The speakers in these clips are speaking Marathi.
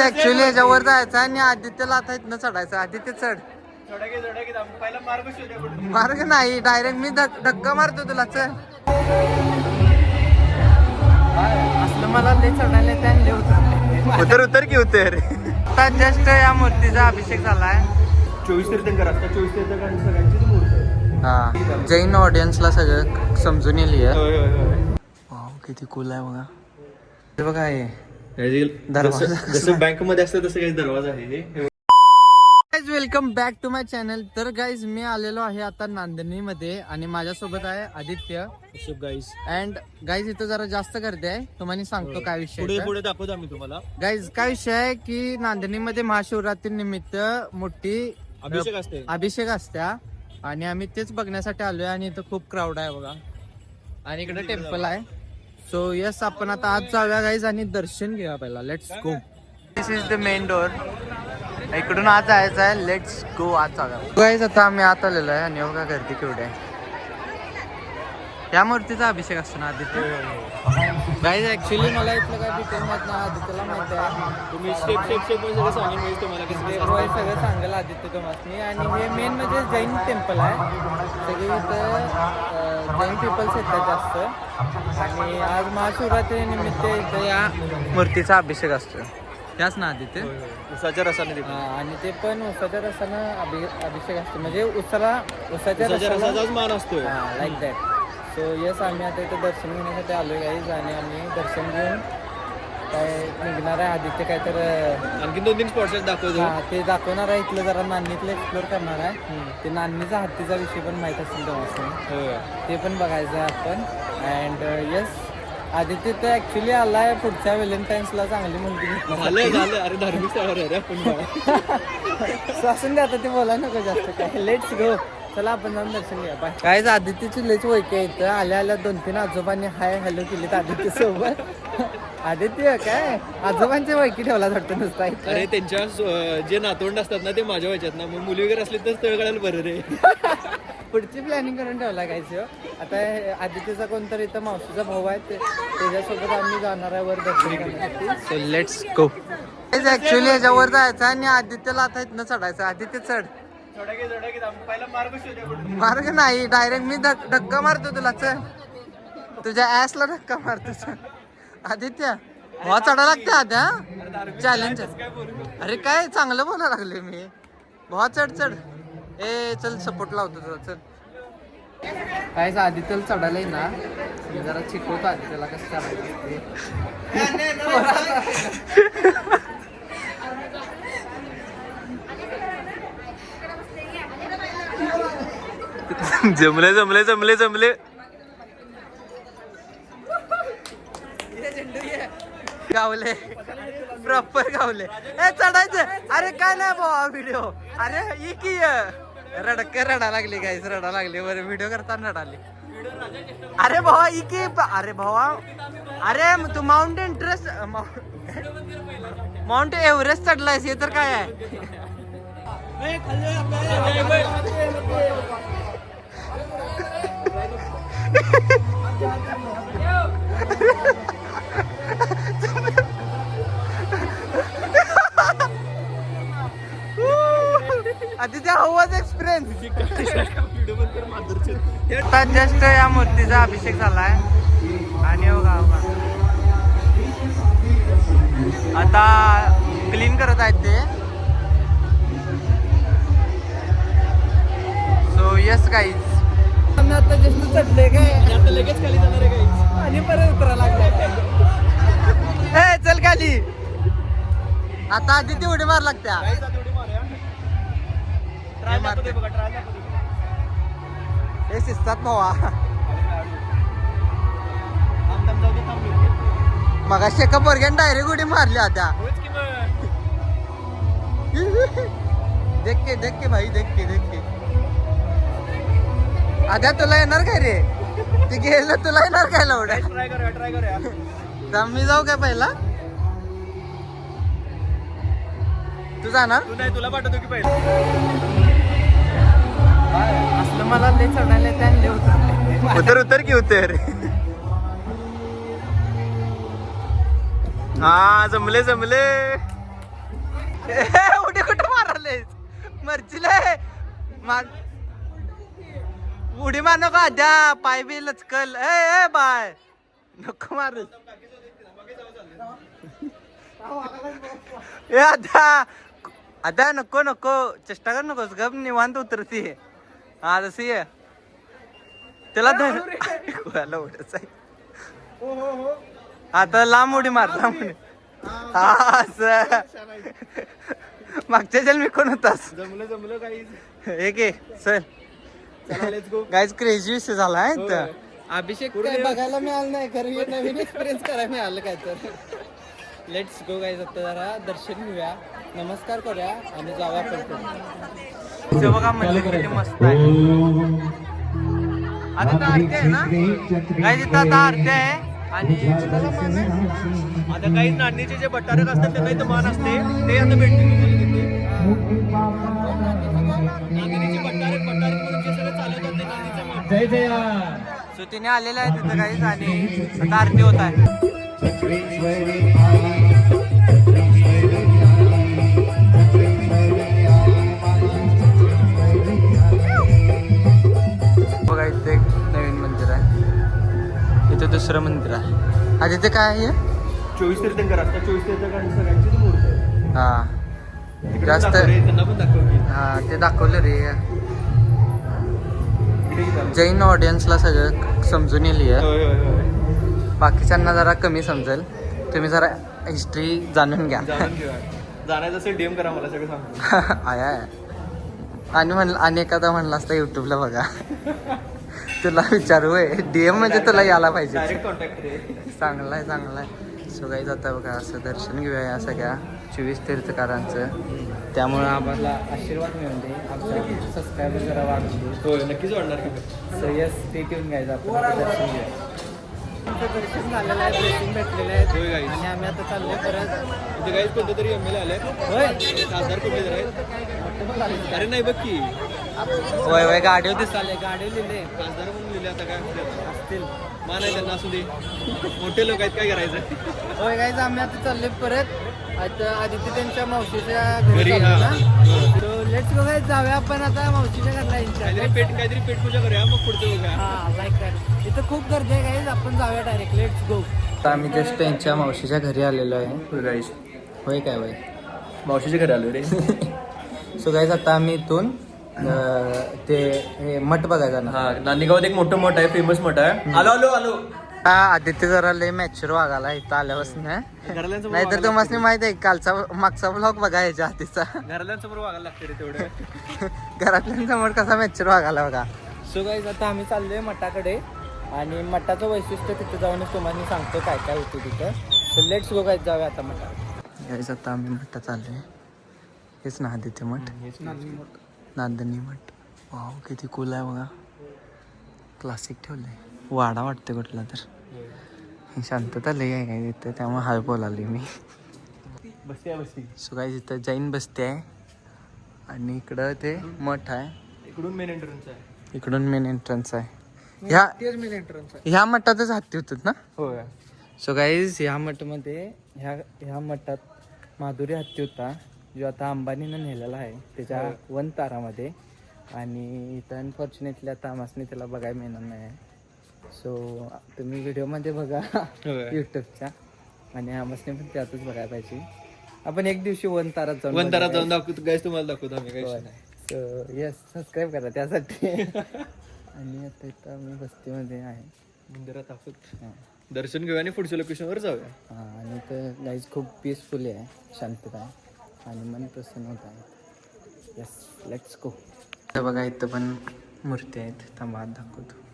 ऍक्च्युली याच्यावर जायचं आणि आदित्यला आता इथनं चढायचं. आदित्य चढ. मार्ग नाही, डायरेक्ट मी धक्का मारतो तुला. चल. असलं मला लय चढायला येते उतर उतर की उतर. आता जस्ट या मूर्तीचा अभिषेक झालाय. 24 तीर्थंकर असतात. 24 तीर्थंकर सगळ्यांचीच मूर्ती आहे. हा, जैन ऑडियन्सला सगळं समजून येईल. वाव, किती कूल आहे बघा. हे बघा हे जसं बँक मध्ये असतं तसं काही दरवाजा आहे. Guys welcome back to my channel. तर गाईज मी आलेलो आहे आता नांदणी मध्ये आणि माझ्यासोबत आहे आदित्य गाईज. अँड गाईज इथं जरा जास्त गर्दी आहे. तुम्हाला सांगतो काय विषय पुढे पुढे दाखवतो आम्ही तुम्हाला. गाईज काय विषय आहे की नांदणी मध्ये महाशिवरात्री निमित्त मोठी अभिषेक असत्या आणि आम्ही तेच बघण्यासाठी आलोय आणि इथं खूप क्राऊड आहे बघा. आणि इकडे टेम्पल आहे. सो यस, आपण आता आज जाऊया गाईज आणि दर्शन घेऊया पहिला. Let's go. This is the main door. इकडून आत जायचं आहे. Let's go. आत जाऊया गाईज. आता आम्ही आत आलेलो आहे आणि बघा गर्दी केवढी आहे. या मूर्तीचा अभिषेक असतो ना आदित्य. गाईज ऍक्च्युली मला इथलं काय डिटेल माहित नाही. आदित्यला माहिती आहे. तुम्ही स्टेप सगळं सांगेन म्हणजे तुम्हाला सगळं सांगेल आदित्य तुम्हाला. आणि हे मेन म्हणजे जैन टेम्पल आहे. सगळे इथं जैन पीपल्स येतात जास्त. आणि आज महाशिवरात्री निमित्त इथं या मूर्तीचा अभिषेक असतो. त्याच ना आदित्य. उसाच्या रसाने. आणि ते पण उसाच्या रसानं अभिषेक असतो. म्हणजे उसाच्या रसाचाच मान असतो. Like that. सो यस, आम्ही आता इथं दर्शन घेण्यासाठी आलोय गाईज. आणि आम्ही दर्शन घेऊन काय निघणार आहे. आदित्य काय तर आणखी 2-3 स्पॉट्स दाखवतो. ते दाखवणार आहे. इथलं जरा नांदणीतलं एक्सप्लोर करणार आहे. ते नांदणीचा हत्तीचा विषय पण माहीत असेल तेव्हा, ते पण बघायचं आहे आपण. अँड यस, आदित्य तर ऍक्च्युली आलाय पुढच्या व्हॅलेंटाईन्सला चांगली मुलगी झालं. अरे धार्मिक स्थळावर आहे रे आपण. असून दे आता, ते बोला नको जास्त काय. Let's go. चला आपण जाऊन दर्शन घ्या. बाय. काय आदित्यची लयच ओळखी आहे इथं. आल्या 2-3 आजोबांनी हाय हॅलो केली आदित्य सोबत. आदित्य काय आजोबांची ओळखी ठेवला वाटतं नुसता. अरे त्यांच्या जे नातवंड असतात ना ते माझ्या व्हायच्यात ना. मग मुली वगैरे असले तर स्थळ काढायला बरं रे. पुढची प्लॅनिंग करून ठेवला काय. आता आदित्यचा कोणतरी इथं मावशीचा भाऊ आहे. त्याच्यासोबत आम्ही जाणार आहे वर दर्शन करण्यासाठी. So let's go. ऍक्च्युली याच्यावर जायचं आणि आदित्यला आता इथनं चढायचं. आदित्य चढ. मार्ग नाही, डायरेक्ट मी धक्का मारतो तुला. चल, तुझ्या ऍसला धक्का मारतो. आदित्य भावा चढा लागते आता. चॅलेंज. अरे काय चांगलं बोलायला लागले मी. भावा चढ चढ. ए चल, सपोर्ट लावतो तुला. चल. काय आदित्यला चढायला ना जरा शिकवतो आदित्यला कसं चढायचं. जमले जमले जमले जमले. गावले प्रॉपर गावले. ए चढायचं. अरे काय नाही भावा व्हिडिओ. अरे ही की रडा लागली गाईस. रडा लागली बरं. व्हिडिओ करताना रडाली. अरे भावा ही की. अरे भावा, अरे तू माउंट एव्हरेस्ट चढलायस. हे तर काय आहे. आदित्य हवाच एक्सपिरियन्स. आता जस्ट या मूर्तीचा अभिषेक झालाय आणि आता क्लीन करत आहेत ते. सो यस गाईज, आम्ही आता जस्ट चढले काय. आता लगेच खाली जाणार आहे काही. आणि परत उतरा लागला. चल खाली. आता आदित्य उडी मार लागत्या. हे शिस्तात भावा. मगाशी एका पोरग्याने डायरेक्ट उडी मारली आता. देख के भाई, देख के. आता तुला येणार काय रे. ते गेलं, तुला येणार काय लावड्या. ट्राय करूया. मी जाऊ काय पहिला. तू जाणार. तू नाही, तुला पाठवतो की पहिले. असलं मला लय चढायला येते. उतर उतर की उतर. हा जमले जमले. उडी कुठं मारलेस मर्जीला मार उडी मार नको आद्या पाय बी लचकल ए बाय नको मार ए आद्या नको नको चेष्टा कर नकोस गप निवांत उतरती हा जशी आहे त्याला धर उडच आहे आता लांब उडी मार लांब उडी असं मागच्या जल मी कोण होतास जमलं काही एक चल गाईज क्रेझी विषय झाला आहे अभिषेक काय बघायला मिळालं नाही खरं नवीन एक्सपिरियन्स करायला मिळालं काय तर लेट्स गो गाईज आता जरा दर्शन घेऊया नमस्कार करूया आणि जाऊया पण ते बघा मंदिर किती मस्त आहे आता आरती आहे ना गाईज इथं आता आरती आहे आणि आता काही नाणीचे जे बटारक असतात त्यांना इथं मान असते ते आता भेटते नांदिनीचे बटारक म्हणून जे सगळं चालवतात ते नांदीचं मान. सो तिने आलेलं आहे तिथं काहीच आणि आता आरती होत आहे बघा इथे एक नवीन मंदिर आहे इथे दुसरं मंदिर आहे आणि इथे काय आहे 24 तीर्थंकर असतात 24 तीर्थंकरांची सगळ्यांची ती मूर्ती आहे. हा जास्त त्यांना पण दाखव हा ते दाखवलं रे जैन ऑडियन्सला सगळं समजून येईल बाकीच्यांना जरा कमी समजेल तुम्ही जरा हिस्ट्री जाणून घ्या जाण्याचं असेल डीएम करा मला सगळं सांगतो आया आणि आणि एखादा म्हणला असता युट्यूबला बघा तुला विचारू डीएम म्हणजे तुला यायला पाहिजे डायरेक्ट कॉन्टॅक्ट रे चांगला आहे सो काही जाता बघा असं दर्शन घेऊया या सगळ्या 24 तीर्थकारांचं त्यामुळं आम्हाला आशीर्वाद मिळून दे आमच्या सबस्क्रायबर जरा वाढून हो नक्कीच वाढणार सो यस ते ठेवून घ्यायचं आपण दर्शन घेऊया आमचं दर्शन झालेलं आहे ब्लेसिंग भेटलेलं आहे आणि आम्ही आता चाललोय परत इथे काहीच कोणतं तरी एम एल आले होय खासदार कुठले तर आहेत अरे नाही बघ की होय गाडीवर दिसले गाडी लिहिले खासदार म्हणून लिहिले आता काय असतील मान आहे त्यांना असू दे मोठे लोक आहेत काय करायचं होय गाईज आम्ही आता चाललोय परत आता आदित्य त्यांच्या मावशीच्या घरी घरी हा. सो लेट्स गो गाईज जाऊया आपण आता मावशीच्या घरला काहीतरी पेट पूजा करूया मग पुढचं बघा हा लाईक कर इथं खूप गर्दी आहे गाईज आपण जाऊया डायरेक्ट लेट्स गो आता आम्ही जस्ट त्यांच्या मावशीच्या घरी आलेलो आहे गाईस होय काय होय मावशीच्या घरी आलो रे सो गाईज आता आम्ही इथून ते हे मठ बघायचा ना हा नांदगावात एक मोठं मठ आहे फेमस मठ आहे आलो हा आदित्य जरा लय मॅच्युअर वागायला इथं आल्यापासून नाहीतर तुम्हाला माहित आहे कालचा मागचा ब्लॉग बघा याच्या आधीचा घराल्यांसमोर वागायला लागते रे तेवढं घरातल्यांसमोर कसा मॅच्युअर वागायला बघा सो गाईज आता आम्ही चाललोय मठाकडे आणि मठाचं वैशिष्ट्य तिथं जाऊनच तुम्हाला सांगतो काय काय होतं तिथं सो लेट्स गो गाईज जाऊया आता मठात गाईज आता आम्ही मठात चाललोय हेच ना आदित्य मठ नांदणी मठ वाव किती कूल आहे बघा क्लासिक ठेवलंय वाडा वाटते कुठला तर शांतता लई आहे काय तिथं त्यामुळे हाय बोलाली मी बसती सो काय तिथं जैन बसते आहे आणि इकडं ते मठ आहे इकडून मेन एंट्रन्स आहे ह्या मठातच हत्ती होतात ना होय सो गाईज ह्या मठमध्ये ह्या मठात माधुरी हत्ती होता जो आता अंबानीनं नेलेला आहे त्याच्या वन तारामध्ये आणि इथं अनफॉर्च्युनेटली आता आम्हाला त्याला बघायला मिळणार नाही सो तुम्ही व्हिडिओमध्ये बघा यूट्यूबच्या आणि आम्हाला पण त्यातच बघायला पाहिजे आपण एक दिवशी वन तारात जाऊन दाखवतो गाईस तुम्हाला दाखवतो आम्ही सो येस सबस्क्राईब करा त्यासाठी आणि आता इथं आम्ही बस्तीमध्ये आहे मंदिरात आपण दर्शन घेऊया आणि पुढच्या लोकेशनवर जाऊया आणि इथं गाईज खूप पीसफुली आहे शांतता आहे आणि मन प्रसन्न होत आहे येस लेट्स गो तर बघा इथं पण मूर्ती आहेत थांबा हात दाखवतो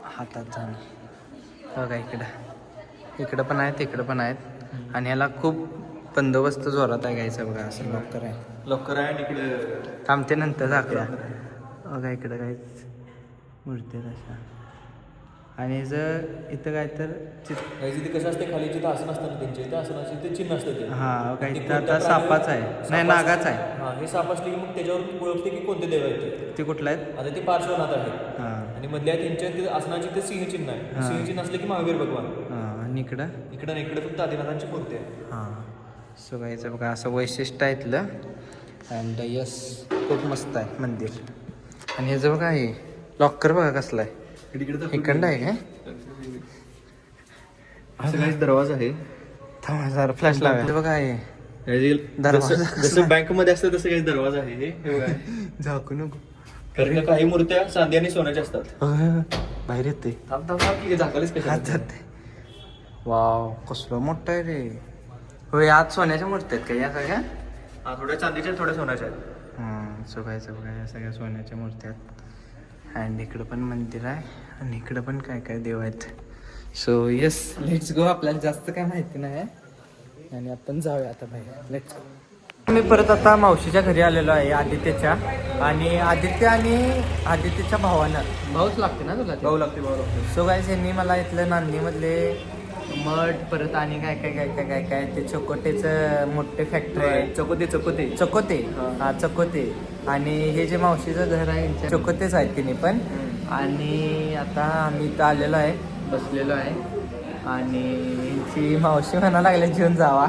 हातात जाणं बघा इकडं पण आहेत इकडं पण आहेत आणि ह्याला खूप बंदोबस्त जोरात आहे गायचं बघा असं लवकर आहे इकडे थांबते नंतर दाखवा बघा इकडं काहीच मूर्ती आहेत अशा आणि जर इथं काय तर कसं असते खाली जिथं आसन असतं त्यांच्या इथं आसनाचे ते चिन्ह असतं ते हा काही तर आता सापाच आहे नाही नागाच आहे हा हे साप असले की मग त्याच्यावर ओळखते की कोणते देव आहेत ते कुठलं आहेत आता ते पार्श्वनाथ आहेत हां आणि मधल्या त्यांच्या ते आसनाचे ते सिंहचिन्ह आहे सिंहचिन्ह असले की महावीर भगवान हां आणि इकडं इकडे फक्त आदिनाथांची मूर्ती आहे हां सो गाईचं बघा असं वैशिष्ट्य आहे इथलं. अँड यस खूप मस्त आहे मंदिर. आणि हे जो बघा आहे लॉकर बघा कसला आहे, इकडं आहे काय? असं काही दरवाजा आहे. थांबा जरा फ्लॅश लावा. बघा आहे दरवाजा. जसं बँक मध्ये असतं तसं काही दरवाजा आहे हे बघा. झाकू नको. कारण का काही मूर्त्या चांदी आणि सोन्याच्या असतात. बाहेर येते. झाकालीच हात जाते. वाव कसलं मोठं आहे रे. होय आज सोन्याच्या मूर्ती आहेत का या सगळ्या? हा थोड्या चांदीच्या थोड्या सोन्याच्या आहेत. सुगायचं बघा या सगळ्या सोन्याच्या मूर्ती आहेत. अँड इकडं पण मंदिर आहे आणि इकडं पण काय काय देव आहेत. So yes let's go. आपल्याला जास्त काय माहिती नाही आणि आपण जाऊया आता बाहेर. Let's go. मी परत आता मावशीच्या घरी आलेलो आहे आदित्यच्या. आणि आदित्य आणि आदित्यच्या भाऊच लागते ना तुला? भाऊ लागते. सो गाईस यांनी मला इथलं नांदणीमधले मठ परत आणि काय काय काय काय काय काय ते चकोतेचं मोठे फॅक्टरी आहे. चकोते हा चकोते. आणि हे जे मावशीचं घर आहे यांच्या चकोतेच आहेत तिने पण. आणि आता आम्ही इथं आलेलो आहे, बसलेलो आहे. आणि यांची मावशी म्हणा लागले जेवून जावा.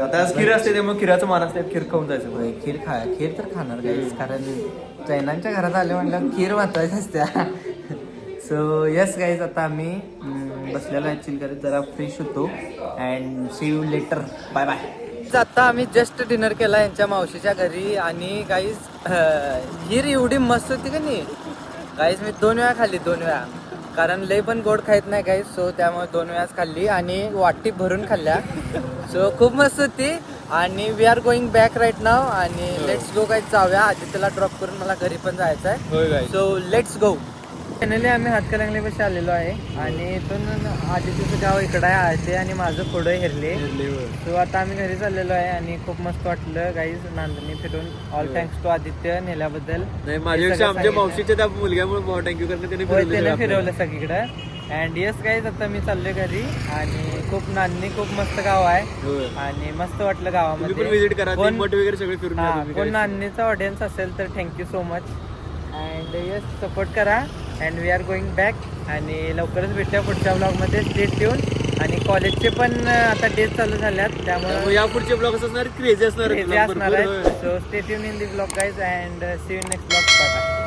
आता खीर असते त्यामुळे खिराचं मान असते. खीर खाऊन जायचं. खीर तर खाणार गाईस, कारण जैनांच्या घरात आले म्हणलं खीर महत्वाची असत्या. सो यस गाईज आता आम्ही बसलेलो आहे चिल करत, जरा फ्रेश होतो. And see you later. Bye bye. आता आम्ही जस्ट डिनर केला यांच्या मावशीच्या घरी. आणि गाईज खीर एवढी मस्त होती का नाही गाईज. मी 2 वेळा खाल्ली, 2 वेळा. कारण लय पण गोड खायत नाही गाईज. सो त्यामुळे 2 वेळाच खाल्ली आणि वाटी भरून खाल्ल्या. सो खूप मस्त होती. आणि we are going back right now. आणि लेट्स गो गाईज जाऊया. आदित्यला ड्रॉप करून मला घरी पण जायचं आहे. So let's go. फायनली आम्ही हातकलंगलेपाशी आलेलो आहे. आणि इथून आदित्यचं गाव इकडं आहे ते आणि माझं पुढं हेरले. सो आता आम्ही घरी चाललेलो आहे आणि खूप मस्त वाटलं गाईज नांदणी फिरून. ऑल थँक्स टू आदित्य नेल्याबद्दल. माझ्यापेक्षा आमच्या मावशीच्या त्या मुलग्यामुळे थँक्यू करणे त्याने फिरवलं सगळीकडं. अँड येस गाईज आता मी चाललोय घरी. आणि खूप नांदणी खूप मस्त गाव आहे आणि मस्त वाटलं गावामध्ये. विजिट करा. मठ वगैरे सगळे फिरून या. कोण नांदणीचा ऑडियन्स असेल तर thank you so much. And yes support करा. And we are going back. आणि लवकरच भेटूया पुढच्या ब्लॉगमध्ये. Stay tune. आणि कॉलेजचे पण आता डेज चालू झाल्यात त्यामुळे या पुढचे ब्लॉग असणार क्रेझी असणार आहे. So stay tune in the blog guys. And see you next blog. Bye bye.